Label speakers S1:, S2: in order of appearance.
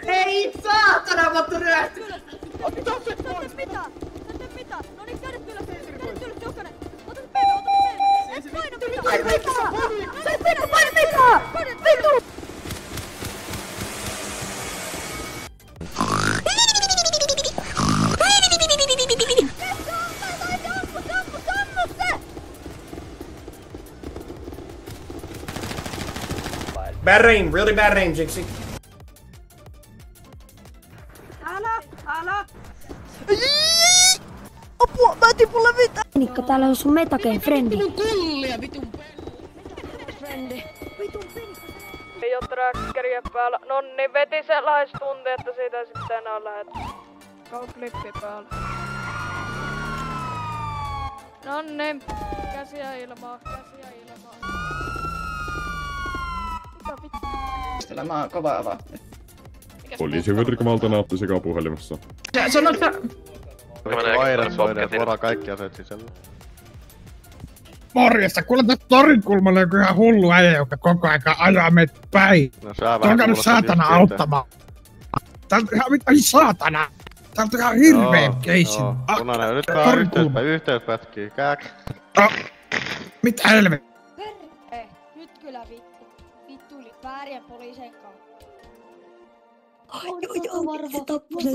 S1: Ei saatana, mä oon ryöhty!
S2: Ota se pois! Mitä? No niin, kädet ylös, jokainen! Ota se peli, Et paina mitään!
S1: Ei mitään!
S2: Sä et paina mitään! Vittu!
S1: Bad aim, really bad aim, Jinxie.
S2: Älä!
S3: Apua, mä etin mulle mitään!
S4: Nikka, täällä on sun metagame frendi.
S3: Kullia, vitun
S4: Frendi.
S2: Ei oo trackeria päällä. Nonni veti se lähes tunti, että siitä sitten enää lähet. Kau klippi päällä. Nonni. Käsiä ilmaa. Mitä vittu?
S5: Mä oon kova avaa.
S6: Poliisin virkavalta näytti sekä puhelimessa.
S5: Sano, että...
S7: Vairesoiden, voidaan kaikki aseet sisällä.
S8: Morjesta, kuule tästä torin kulmalla joku ihan hullu äijä, joka koko aika ajaa meitä päin.
S7: No sä vähän
S8: Tulkaa nyt saatana auttamaan. Täältä ihan mitä saatana. Täältä ihan hirveen keissin.
S7: Punainen, nyt vaan yhteys pätkii. Kääk.
S8: Mitä helvettiä?
S4: Perre, nyt kyllä vittu. Vittu yli väärien poliisien kautta. Ai joo, se tappoi sen.